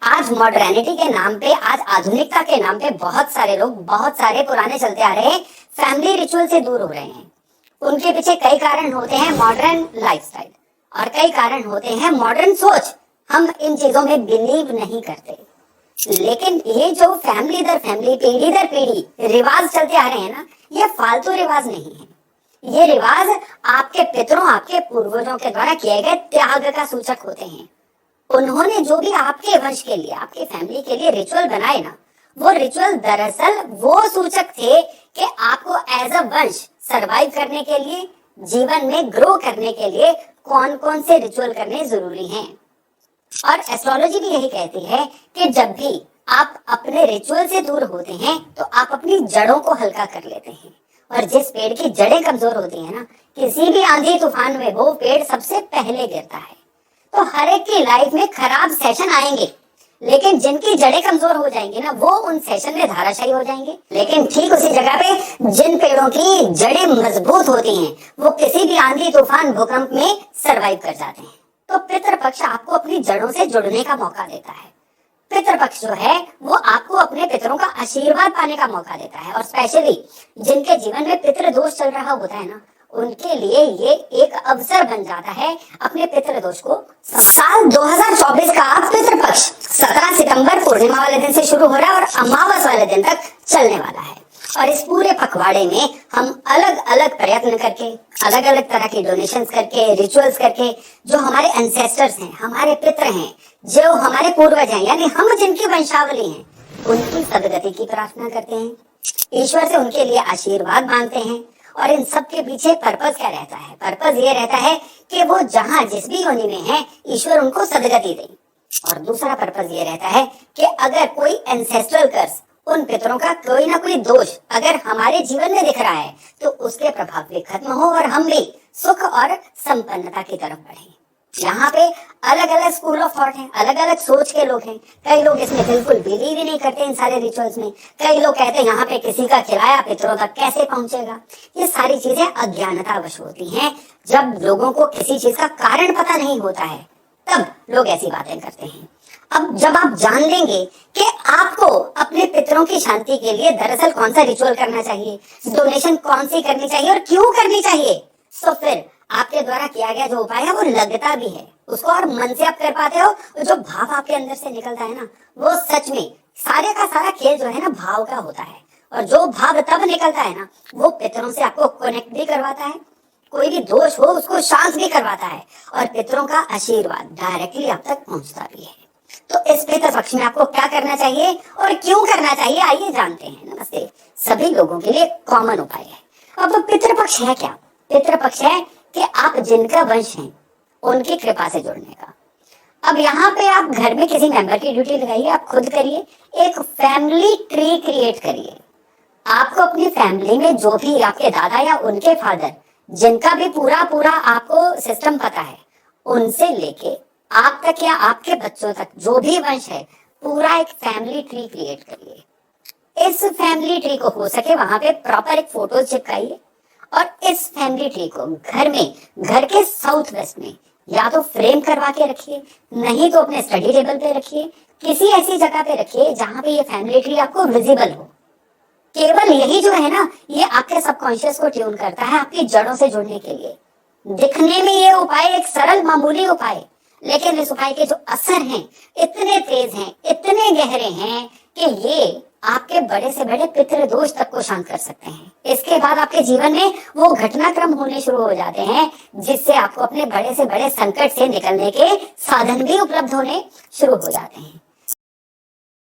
आज मॉडर्निटी के नाम पे, आज आधुनिकता के नाम पे बहुत सारे लोग, बहुत सारे पुराने चलते आ रहे फैमिली रिचुअल से दूर हो रहे हैं। उनके पीछे कई कारण होते हैं, मॉडर्न लाइफस्टाइल, और कई कारण होते हैं मॉडर्न सोच। हम इन चीजों में बिलीव नहीं करते, लेकिन ये जो फैमिली दर फैमिली, पीढ़ी दर पीढ़ी रिवाज चलते आ रहे हैं ना, ये फालतू रिवाज नहीं है। ये रिवाज आपके पितरों, आपके पूर्वजों के द्वारा किए गए त्याग का सूचक होते हैं। उन्होंने जो भी आपके वंश के लिए, आपकी फैमिली के लिए रिचुअल बनाए ना, वो रिचुअल दरअसल वो सूचक थे कि आपको एज अ वंश सरवाइव करने के लिए, जीवन में ग्रो करने के लिए कौन कौन से रिचुअल करने जरूरी हैं। और एस्ट्रोलॉजी भी यही कहती है कि जब भी आप अपने रिचुअल से दूर होते हैं तो आप अपनी जड़ों को हल्का कर लेते हैं। और जिस पेड़ की जड़ें कमजोर होती है ना, किसी भी आंधी तूफान में वो पेड़ सबसे पहले गिरता है। तो हर एक की लाइफ में खराब सेशन आएंगे, लेकिन जिनकी जड़ें कमजोर हो जाएंगी ना, वो उन सेशन में धाराशायी हो जाएंगे। लेकिन ठीक उसी जगह पे जिन पेड़ों की जड़ें मजबूत होती हैं, वो किसी भी आंधी तूफान भूकंप में सरवाइव कर जाते हैं। तो पितृपक्ष आपको अपनी जड़ों से जुड़ने का मौका देता है। पितृपक्ष जो है वो आपको अपने पितरों का आशीर्वाद पाने का मौका देता है। और स्पेशली जिनके जीवन में पितृ दोष चल रहा होता है ना, उनके लिए ये एक अवसर बन जाता है अपने पितृ दोष को। साल 2024 का पितृपक्ष 17 सितंबर पूर्णिमा वाले दिन से शुरू हो रहा है और अमावस वाले दिन तक चलने वाला है। और इस पूरे पखवाड़े में हम अलग अलग प्रयत्न करके, अलग अलग तरह के डोनेशंस करके, रिचुअल्स करके, जो हमारे एंसेस्टर्स हैं, हमारे पितृ हैं, जो हमारे पूर्वज हैं, यानी हम जिनकी वंशावली हैं, उनकी सदगति की प्रार्थना करते हैं, ईश्वर से उनके लिए आशीर्वाद मांगते हैं। और इन सब के पीछे पर्पस क्या रहता है? पर्पस ये रहता है कि वो जहां जिस भी योनि में है, ईश्वर उनको सदगति दे। और दूसरा पर्पस ये रहता है कि अगर कोई एंसेस्ट्रल कर्स, उन पितरों का कोई ना कोई दोष अगर हमारे जीवन में दिख रहा है, तो उसके प्रभाव भी खत्म हो और हम भी सुख और संपन्नता की तरफ बढ़े। यहाँ पे अलग अलग स्कूल ऑफ थॉट है, अलग अलग सोच के लोग हैं। कई लोग इसमें बिल्कुल बिलीव ही नहीं करते इन सारे रिचुअल्स में। कई लोग कहते हैं यहाँ पे किसी का खिलाया पितरों तक कैसे पहुंचेगा। ये सारी चीजें अज्ञानतावश होती हैं। जब लोगों को किसी चीज का कारण पता नहीं होता है, तब लोग ऐसी बातें करते हैं। अब जब आप जान लेंगे कि आपको अपने पितरों की शांति के लिए दरअसल कौन सा रिचुअल करना चाहिए, डोनेशन कौन सी करनी चाहिए और क्यों करनी चाहिए, तो फिर आपके द्वारा किया गया जो उपाय है वो लगता भी है, उसको और मन से आप कर पाते हो। जो भाव आपके अंदर से निकलता है ना, वो सच में सारे का सारा खेल जो है ना, भाव का होता है। और जो भाव तब निकलता है ना, वो पितरों से आपको कनेक्ट भी करवाता है, कोई भी दोष हो उसको शांत भी करवाता है, और पितरों का आशीर्वाद डायरेक्टली आप तक पहुंचता भी है। तो इस पितृपक्ष में आपको क्या करना चाहिए और क्यों करना चाहिए, आइए जानते हैं। नमस्ते, सभी लोगों के लिए कॉमन उपाय है। अब पितृपक्ष है क्या? पितृपक्ष है कि आप जिनका वंश हैं उनकी कृपा से जुड़ने का। अब यहाँ पे आप घर में किसी मेंबर की ड्यूटी लगाइए, आप खुद करिए, एक फैमिली ट्री क्रिएट करिए। आपको अपनी फैमिली में जो भी आपके दादा या उनके फादर, जिनका भी पूरा पूरा आपको सिस्टम पता है, उनसे लेके आप तक या आपके बच्चों तक जो भी वंश है, पूरा एक फैमिली ट्री क्रिएट करिए। इस फैमिली ट्री को हो सके वहां पे प्रॉपर एक फोटो चिपकाइए, और इस फैमिली ट्री को घर में, घर के साउथ वेस्ट में या तो फ्रेम करवा के रखिए, नहीं तो अपने स्टडी टेबल पे रखिए, किसी ऐसी जगह पे रखिए जहां पे ये फैमिली ट्री आपको विजिबल हो। केवल यही जो है ना, ये आपके सबकॉन्शियस को ट्यून करता है आपकी जड़ों से जुड़ने के लिए। दिखने में ये उपाय एक सरल मामूली उपाय, लेकिन इस उपाय के जो असर हैं इतने तेज हैं, इतने गहरे हैं कि ये आपके बड़े से बड़े पितृ दोष तक को शांत कर सकते हैं। इसके बाद आपके जीवन में वो घटनाक्रम होने शुरू हो जाते हैं जिससे आपको अपने बड़े से बड़े संकट से निकलने के साधन भी उपलब्ध होने शुरू हो जाते हैं।